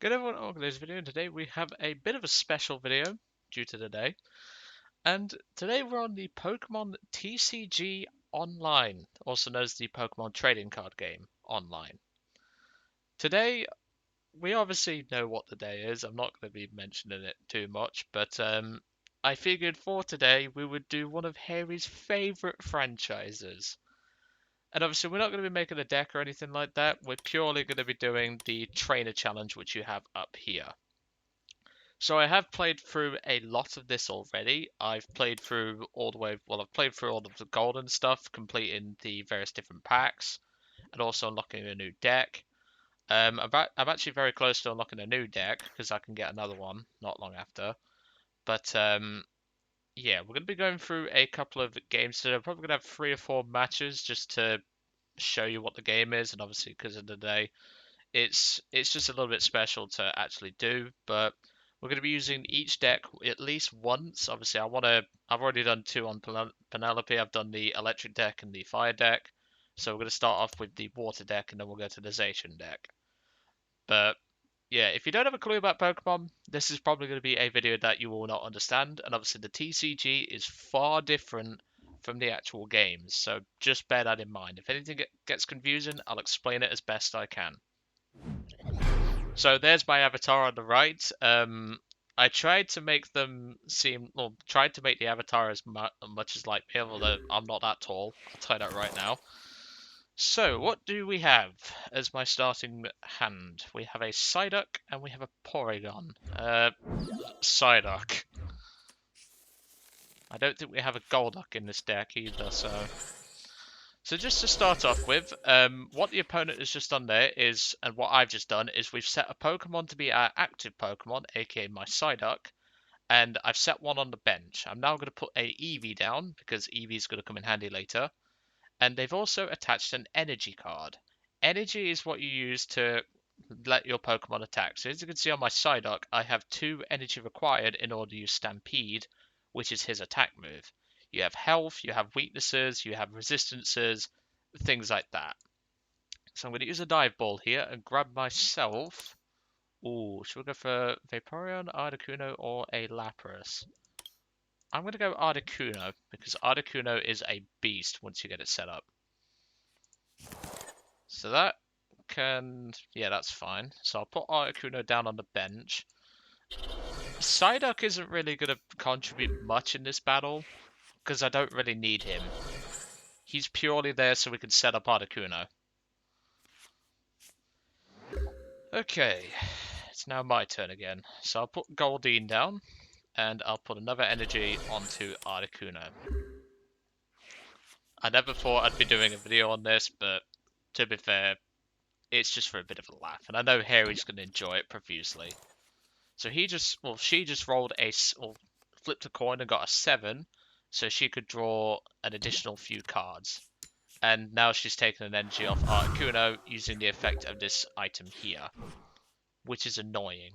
Good everyone, welcome to this video, and today we have a bit of a special video due to the day. And today we're on the Pokemon TCG Online, also known as the Pokemon Trading Card Game Online. Today, we obviously know what the day is, I'm not going to be mentioning it too much, but I figured for today we would do one of Harry's favourite franchises. And obviously we're not going to be making a deck or anything like that, we're purely going to be doing the Trainer Challenge which you have up here. So I have played through a lot of this already. I've played through all the way, well, I've played through all of the golden stuff, completing the various different packs, and also unlocking a new deck. I'm actually very close to unlocking a new deck because I can get another one not long after. But yeah, we're going to be going through a couple of games today. I'm probably going to have 3 or 4 matches just to show you what the game is, and obviously because of the day, it's just a little bit special to actually do, but we're going to be using each deck at least once. Obviously, I've already done 2 on Penelope. I've done the electric deck and the fire deck. So we're going to start off with the water deck and then we'll go to the Zacian deck. But yeah, if you don't have a clue about Pokemon, this is probably going to be a video that you will not understand. And obviously the TCG is far different from the actual games. So just bear that in mind. If anything gets confusing, I'll explain it as best I can. So there's my avatar on the right. I tried to make them seem, well, tried to make the avatar as much as like me, although I'm not that tall. I'll tell you that right now. So what do we have as my starting hand? We have a Psyduck and we have a Porygon. Psyduck. I don't think we have a Golduck in this deck either, so just to start off with, what the opponent has just done there is, and what I've just done, is we've set a Pokemon to be our active Pokemon, aka my Psyduck, and I've set one on the bench. I'm now going to put a Eevee down, because Eevee is going to come in handy later, and they've also attached an Energy card. Energy is what you use to let your Pokemon attack. So as you can see on my Psyduck, I have 2 energy required in order to use Stampede, which is his attack move. You have health, you have weaknesses, you have resistances, things like that. So I'm going to use a dive ball here and grab myself. Ooh, should we go for Vaporeon, Articuno, or a Lapras? I'm going to go Articuno because Articuno is a beast once you get it set up. So that can, yeah, that's fine. So I'll put Articuno down on the bench. Psyduck isn't really going to contribute much in this battle because I don't really need him. He's purely there so we can set up Articuno. Okay, it's now my turn again. So I'll put Goldeen down, and I'll put another energy onto Articuno. I never thought I'd be doing a video on this, but to be fair, it's just for a bit of a laugh, and I know Harry's going to enjoy it profusely. So she just rolled flipped a coin and got a 7, so she could draw an additional few cards. And now she's taken an energy off Articuno using the effect of this item here, which is annoying.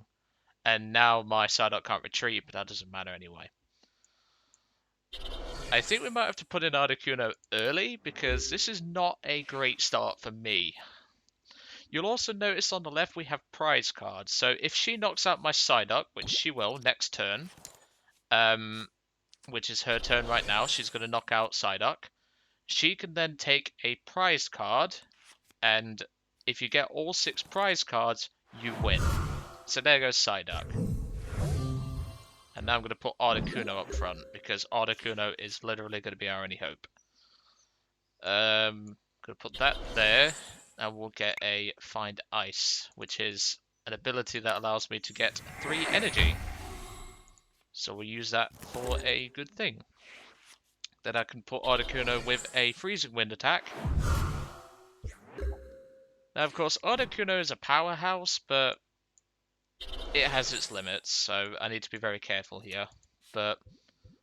And now my Psyduck can't retreat, but that doesn't matter anyway. I think we might have to put in Articuno early, because this is not a great start for me. You'll also notice on the left we have prize cards. So if she knocks out my Psyduck, which she will next turn, which is her turn right now, she's going to knock out Psyduck. She can then take a prize card, and if you get all 6 prize cards, you win. So there goes Psyduck. And now I'm going to put Articuno up front, because Articuno is literally going to be our only hope. Going to put that there, and we'll get a Find Ice, which is an ability that allows me to get 3 energy. So we'll use that for a good thing. Then I can put Articuno with a Freezing Wind attack. Now, of course, Articuno is a powerhouse, but it has its limits, so I need to be very careful here. But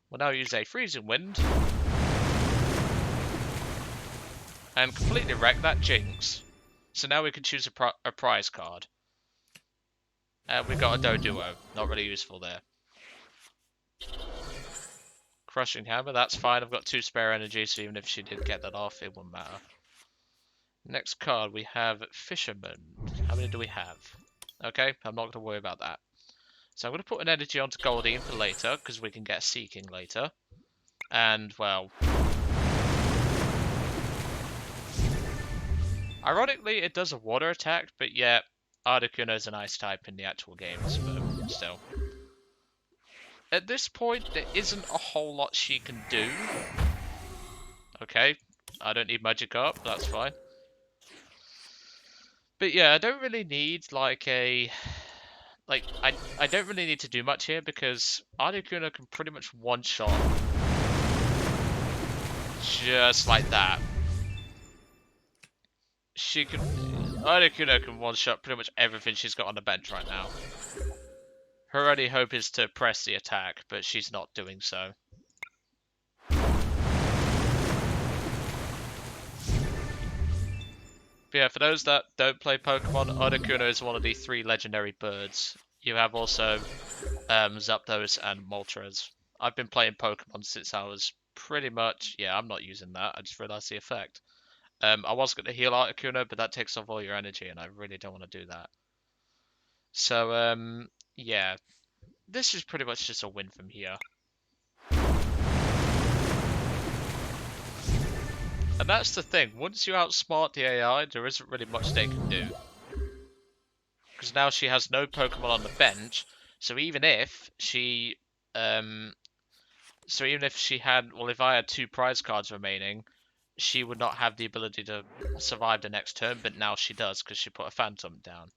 we'll now use a Freezing Wind and completely wreck that Jinx. So now we can choose a prize card. And we've got a Doduo, not really useful there. Crushing Hammer, that's fine. I've got 2 spare energy, so even if she did get that off, it wouldn't matter. Next card, we have Fisherman. How many do we have? Okay, I'm not going to worry about that. So I'm going to put an energy onto Goldeen for later, because we can get Seeking later. And, well... Ironically, it does a water attack, but yet Articuno is an ice type in the actual games, but still. At this point, there isn't a whole lot she can do. Okay, I don't need Magic Up, that's fine. But yeah, I don't really need like a... Like, I don't really need to do much here because Articuno can pretty much one-shot just like that. She can... Articuno can one-shot pretty much everything she's got on the bench right now. Her only hope is to press the attack, but she's not doing so. But yeah, for those that don't play Pokemon, Articuno is one of the 3 legendary birds. You have also Zapdos and Moltres. I've been playing Pokemon since I was pretty much... Yeah, I'm not using that. I just realized the effect. I was going to heal Articuno, but that takes off all your energy, and I really don't want to do that. So, yeah. This is pretty much just a win from here. And that's the thing. Once you outsmart the AI, there isn't really much they can do. Because now she has no Pokemon on the bench, so even if she... So even if she had... Well, if I had 2 prize cards remaining, she would not have the ability to survive the next turn, but now she does because she put a Phantom down.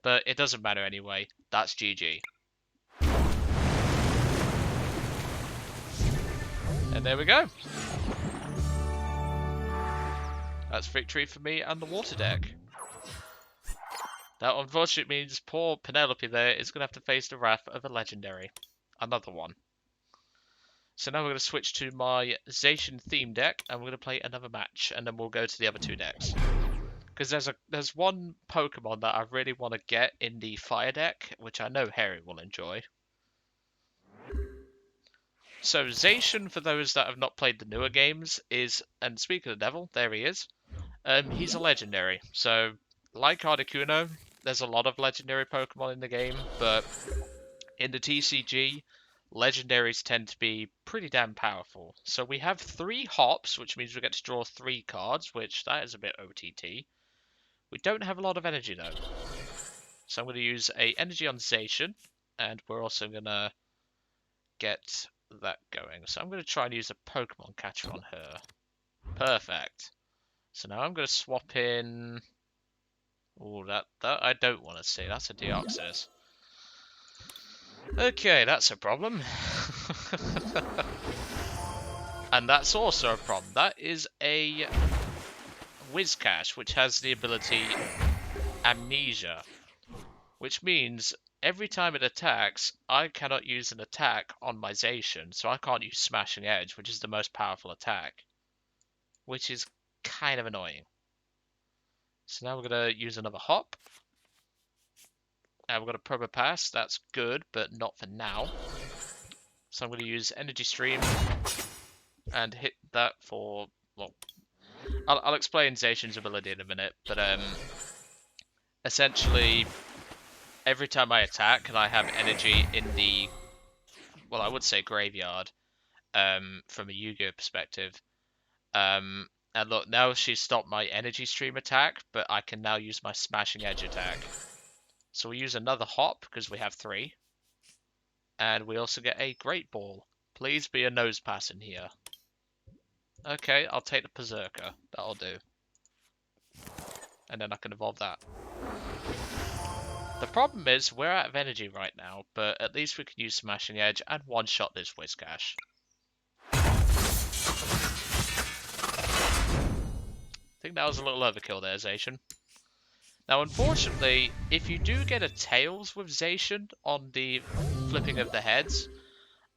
But it doesn't matter anyway. That's GG. And there we go. That's victory for me and the water deck. That unfortunately means poor Penelope there is going to have to face the wrath of a legendary. Another one. So now we're going to switch to my Zacian theme deck and we're going to play another match and then we'll go to the other 2 decks. Because there's one Pokemon that I really want to get in the fire deck, which I know Harry will enjoy. So Zacian, for those that have not played the newer games, is, and speaking of the devil, there he is. He's a legendary. So, like Articuno, there's a lot of legendary Pokemon in the game, but in the TCG, legendaries tend to be pretty damn powerful. So we have 3 hops, which means we get to draw 3 cards, which that is a bit OTT. We don't have a lot of energy though. So I'm going to use a energy on Zacian, and we're also going to get that going. So I'm going to try and use a Pokemon catcher on her. Perfect. So now I'm going to swap in... Oh, that I don't want to see. That's a Deoxys. Okay, that's a problem. And that's also a problem. That is a Whiscash, which has the ability Amnesia. Which means every time it attacks, I cannot use an attack on my Zacian, so I can't use Smashing Edge, which is the most powerful attack. Which is kind of annoying. So now we're going to use another hop. And we're going to Probopass. That's good, but not for now. So I'm going to use Energy Stream and hit that for... Well, I'll explain Zacian's ability in a minute, but essentially... Every time I attack, and I have energy in the, well, I would say graveyard, from a Yu-Gi-Oh perspective. And look, now she's stopped my energy stream attack, but I can now use my smashing edge attack. So we use another hop, because we have 3. And we also get a great ball. Please be a nose pass in here. Okay, I'll take the Berserker. That'll do. And then I can evolve that. The problem is, we're out of energy right now, but at least we can use Smashing Edge and one-shot this Whiscash. I think that was a little overkill there, Zacian. Now, unfortunately, if you do get a Tails with Zacian on the flipping of the heads,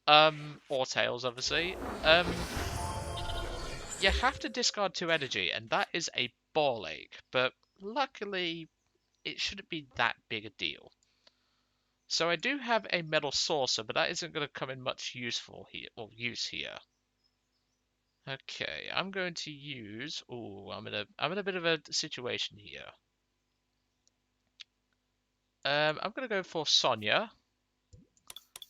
or Tails, obviously, you have to discard 2 energy, and that is a ball ache, but luckily... it shouldn't be that big a deal. So I do have a Metal Saucer, but that isn't going to come in much useful here, or use here. Okay, I'm going to use... Ooh, I'm in a bit of a situation here. I'm going to go for Sonia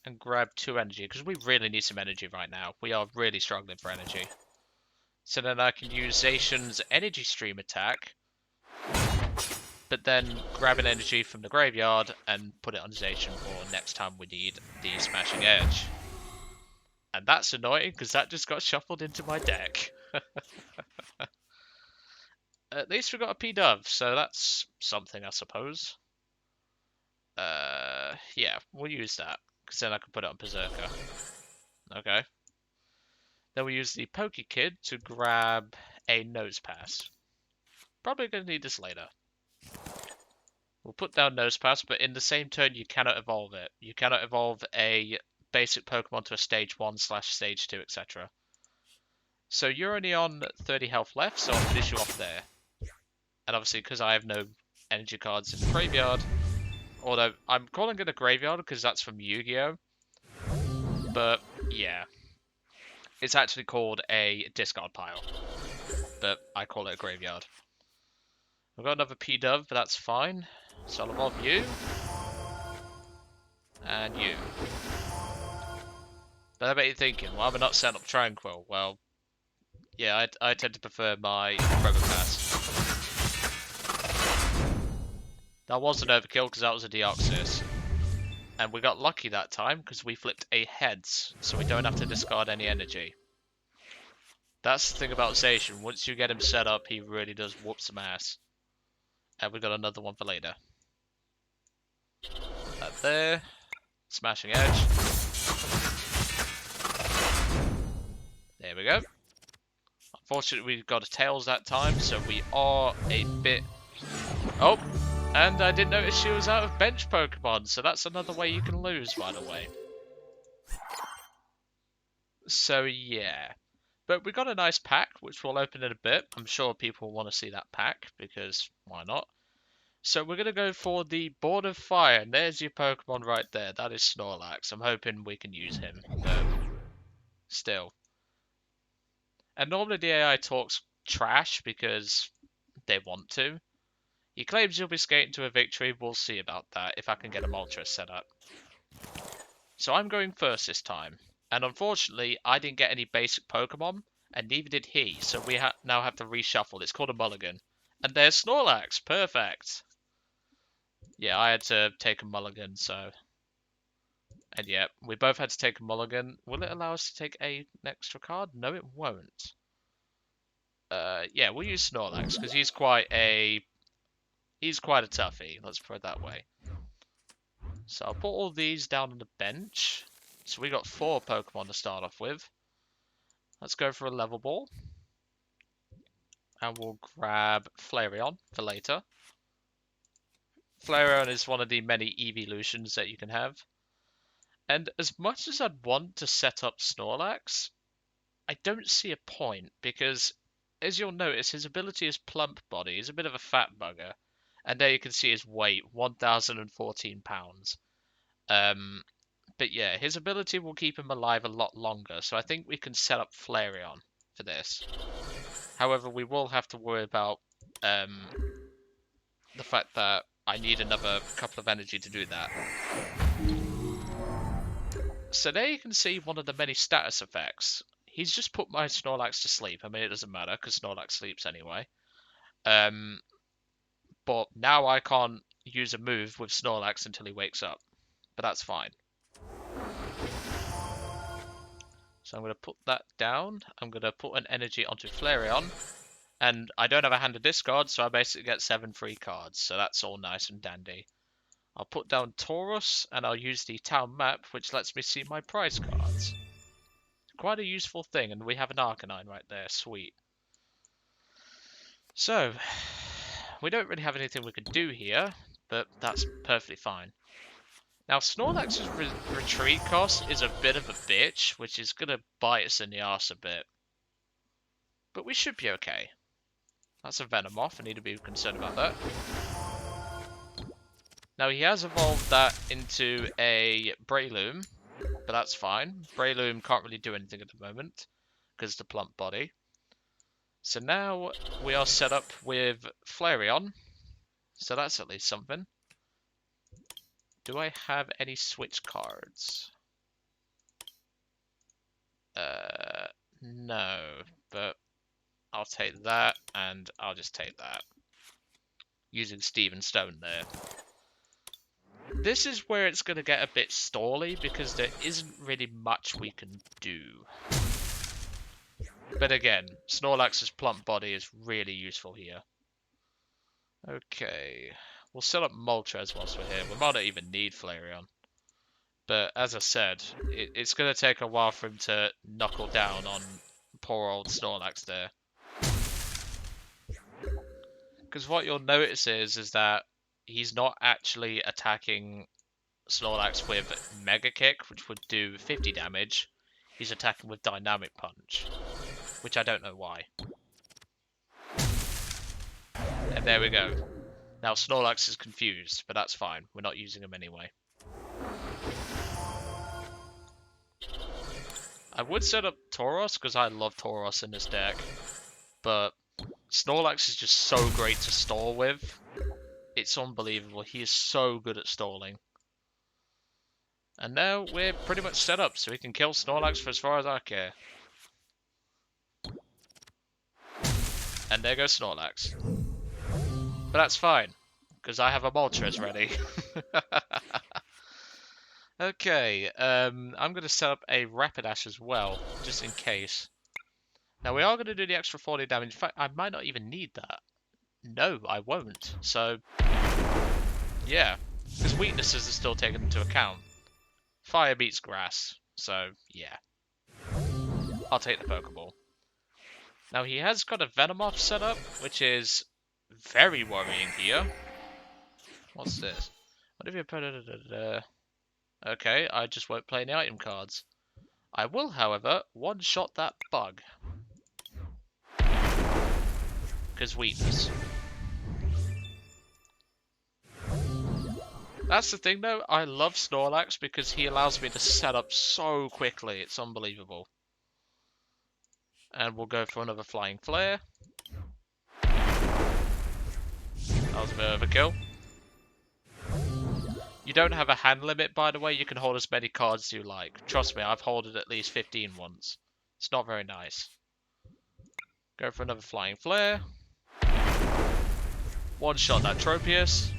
and grab 2 energy, because we really need some energy right now. We are really struggling for energy. So then I can use Zacian's energy stream attack, but then grab an energy from the graveyard and put it on Zacian for next time we need the Smashing Edge. And that's annoying, because that just got shuffled into my deck. At least we got a P-Dove, so that's something, I suppose. Yeah, we'll use that, because then I can put it on Berserker. Okay. Then we use the Poke Kid to grab a Nose Pass. Probably going to need this later. We'll put down Nose Pass, but in the same turn you cannot evolve it. You cannot evolve a basic Pokemon to a Stage 1/Stage 2, etc. So you're only on 30 health left, so I'll finish you off there. And obviously, because I have no energy cards in the graveyard, although I'm calling it a graveyard because that's from Yu-Gi-Oh! But yeah, it's actually called a discard pile, but I call it a graveyard. I've got another P-Dove, but that's fine. So I'll evolve you. And you. But I bet you're thinking, why am I not setting up Tranquil? Well, yeah, I tend to prefer my Probopass. That was an overkill because that was a Deoxys. And we got lucky that time because we flipped a Heads, so we don't have to discard any energy. That's the thing about Zacian. Once you get him set up, he really does whoop some ass. And we got another one for later. That there. Smashing Edge. There we go. Unfortunately, we got a Tails that time, so we are a bit... Oh! And I didn't notice she was out of bench Pokemon, so that's another way you can lose, by the way. So, yeah. But we got a nice pack, which we'll open in a bit. I'm sure people want to see that pack, because why not? So we're going to go for the Board of Fire, and there's your Pokemon right there. That is Snorlax. I'm hoping we can use him, but still. And normally the AI talks trash because they want to. He claims you'll be skating to a victory. We'll see about that if I can get a Moltres set up. So I'm going first this time. And unfortunately, I didn't get any basic Pokemon, and neither did he. So we now have to reshuffle. It's called a mulligan. And there's Snorlax. Perfect. Yeah, I had to take a mulligan, so... And yeah, we both had to take a mulligan. Will it allow us to take an extra card? No, it won't. Yeah, we'll use Snorlax, because he's quite a toughie, let's put it that way. So I'll put all these down on the bench. So we got 4 Pokemon to start off with. Let's go for a level ball. And we'll grab Flareon for later. Flareon is one of the many evolutions that you can have. And as much as I'd want to set up Snorlax, I don't see a point because, as you'll notice, his ability is Plump Body. He's a bit of a fat bugger. And there you can see his weight, 1,014 pounds. But yeah, his ability will keep him alive a lot longer, so I think we can set up Flareon for this. However, we will have to worry about the fact that I need another couple of energy to do that. So there you can see one of the many status effects. He's just put my Snorlax to sleep. I mean, it doesn't matter, because Snorlax sleeps anyway. But now I can't use a move with Snorlax until he wakes up. But that's fine. So I'm going to put that down. I'm going to put an energy onto Flareon. And I don't have a hand to discard, so I basically get 7 free cards. So that's all nice and dandy. I'll put down Taurus, and I'll use the town map, which lets me see my prize cards. Quite a useful thing, and we have an Arcanine right there. Sweet. So, we don't really have anything we can do here, but that's perfectly fine. Now, Snorlax's retreat cost is a bit of a bitch, which is going to bite us in the arse a bit. But we should be okay. That's a Venomoth, I need to be concerned about that. Now, he has evolved that into a Breloom, but that's fine. Breloom can't really do anything at the moment, because of the plump body. So now, we are set up with Flareon, so that's at least something. Do I have any switch cards? No, but I'll take that, and I'll just take that. Using Steven Stone there. This is where it's going to get a bit stally, because there isn't really much we can do. But again, Snorlax's plump body is really useful here. Okay, we'll set up Moltres whilst we're here. We might not even need Flareon. But as I said, it's going to take a while for him to knuckle down on poor old Snorlax there. Because what you'll notice is that he's not actually attacking Snorlax with Mega Kick, which would do 50 damage. He's attacking with Dynamic Punch, which I don't know why. And there we go. Now Snorlax is confused, but that's fine. We're not using him anyway. I would set up Tauros, because I love Tauros in this deck. But Snorlax is just so great to stall with. It's unbelievable. He is so good at stalling. And now we're pretty much set up, so we can kill Snorlax for as far as I care. And there goes Snorlax. But that's fine, because I have a Moltres ready. Okay, I'm going to set up a Rapidash as well, just in case. Now we are going to do the extra 40 damage. In fact, I might not even need that. No, I won't. So, yeah, because weaknesses are still taken into account. Fire beats grass, so yeah. I'll take the Pokeball. Now he has got a Venomoth set up, which is very worrying here. What's this? What if you put it? Okay, I just won't play any item cards. I will, however, one-shot that bug. Because weakness. That's the thing though, I love Snorlax because he allows me to set up so quickly, it's unbelievable. And we'll go for another Flying Flare. That was a bit of a kill. You don't have a hand limit, by the way. You can hold as many cards as you like. Trust me, I've holded at least 15 once. It's not very nice. Go for another Flying Flare. One-shot that Tropius.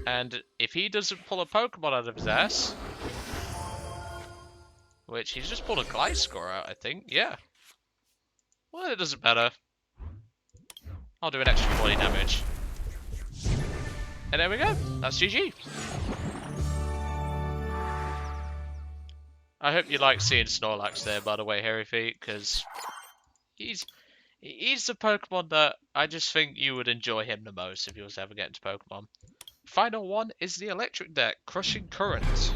And if he doesn't pull a Pokemon out of his ass... Which, he's just pulled a Gliscor out, I think. Yeah. Well, it doesn't matter. I'll do an extra 40 damage. And there we go. That's GG. I hope you like seeing Snorlax there, by the way, Hairy Feet, because he's the Pokemon that I just think you would enjoy him the most if you was to ever get into Pokemon. Final one is the electric deck, Crushing Current.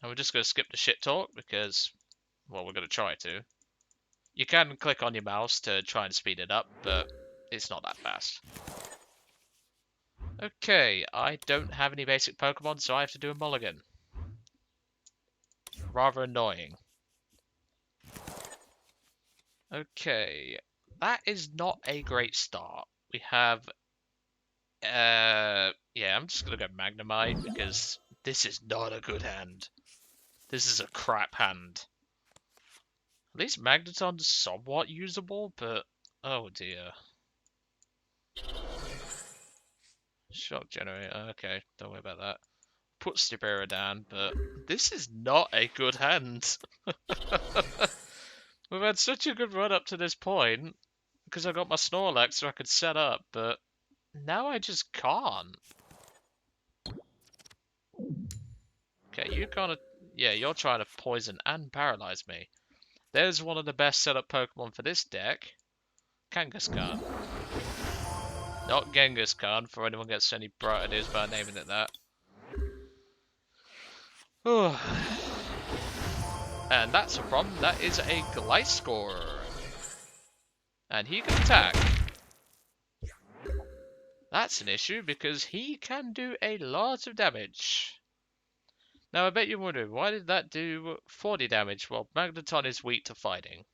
And we're just going to skip the shit talk because, well, we're going to try to. You can click on your mouse to try and speed it up, but it's not that fast. Okay, I don't have any basic Pokemon, so I have to do a mulligan. Rather annoying. Okay, that is not a great start. We have... yeah, I'm just going to go Magnemite because this is not a good hand. This is a crap hand. At least Magneton's somewhat usable, but... oh dear. Shock Generator, okay, don't worry about that. Put Stibera down, but this is not a good hand. We've had such a good run up to this point, because I got my Snorlax so I could set up, but now I just can't. Okay, you kind of... yeah, you're trying to poison and paralyze me. There's one of the best setup Pokemon for this deck. Kangaskhan. Not Genghis-Khan, for anyone gets any bright ideas about naming it that. And that's a problem. That is a Gliscor. And he can attack. That's an issue because he can do a lot of damage. Now I bet you're wondering, why did that do 40 damage? Well, Magneton is weak to fighting.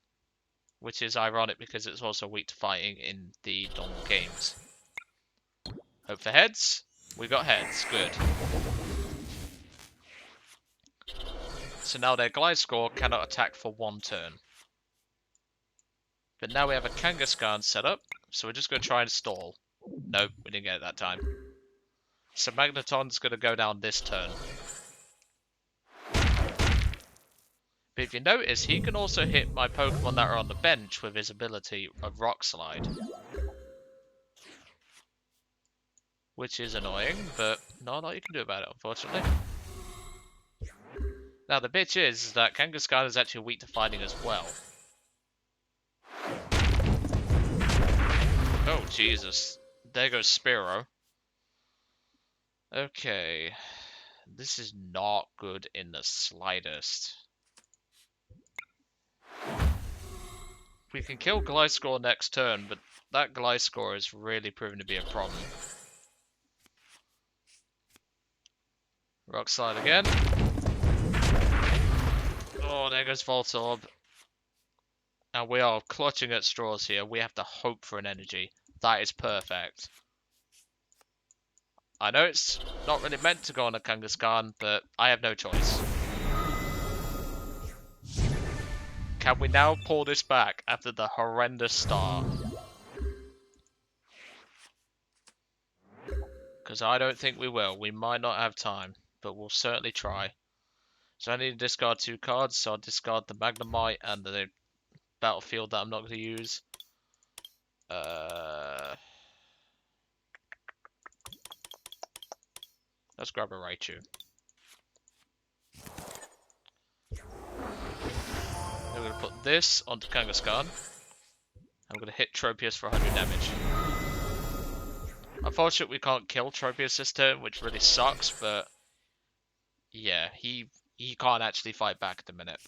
Which is ironic because it's also weak to fighting in the normal games. Hope for heads. We got heads. Good. So now their Gliscor cannot attack for 1 turn. But now we have a Kangaskhan set up, so we're just going to try and stall. Nope, we didn't get it that time. So Magneton's going to go down this turn. But if you notice, he can also hit my Pokemon that are on the bench with his ability of Rock Slide. Which is annoying, but not a lot you can do about it, unfortunately. Now the bitch is that Kangaskhan is actually weak to fighting as well. Oh, Jesus. There goes Spearow. Okay. This is not good in the slightest. We can kill Gliscor next turn, but that Gliscor is really proving to be a problem. Rock Slide again. Oh, there goes Voltorb. And we are clutching at straws here. We have to hope for an energy. That is perfect. I know it's not really meant to go on a Kangaskhan, but I have no choice. Can we now pull this back after the horrendous start? Because I don't think we will. We might not have time, but we'll certainly try. So I need to discard 2 cards, so I'll discard the Magnemite and the Battlefield that I'm not going to use. Let's grab a Raichu. I'm going to put this onto Kangaskhan. I'm going to hit Tropius for 100 damage. Unfortunately, we can't kill Tropius this turn, which really sucks, but yeah, he can't actually fight back at the minute.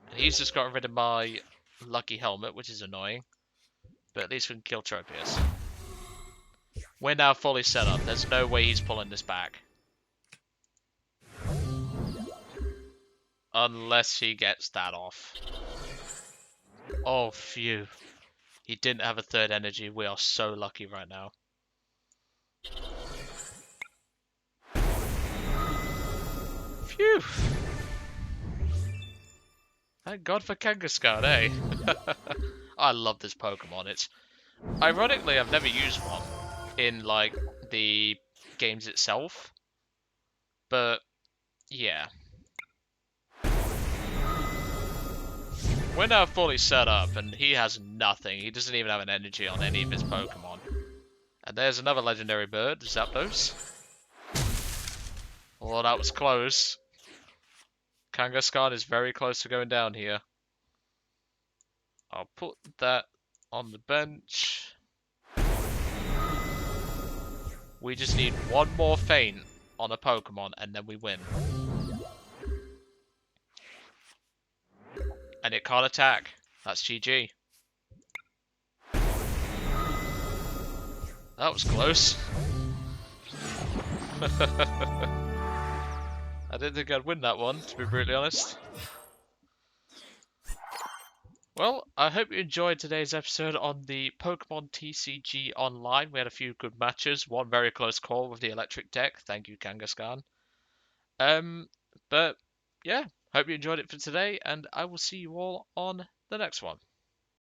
And he's just got rid of my Lucky Helmet, which is annoying, but at least we can kill Tropius. We're now fully set up. There's no way he's pulling this back. Unless he gets that off. Oh, phew. He didn't have a 3rd energy. We are so lucky right now. Phew. Thank God for Kangaskhan, eh? I love this Pokemon. It's ironically, I've never used one in like the games itself. But yeah. We're now fully set up, and he has nothing. He doesn't even have an energy on any of his Pokemon. And there's another legendary bird, Zapdos. Oh, that was close. Kangaskhan is very close to going down here. I'll put that on the bench. We just need one more feint on a Pokemon, and then we win. And it can't attack. That's GG. That was close. I didn't think I'd win that one, to be brutally honest. Well, I hope you enjoyed today's episode on the Pokemon TCG Online. We had a few good matches, one very close call with the electric deck. Thank you, Kangaskhan. But yeah, hope you enjoyed it for today, and I will see you all on the next one.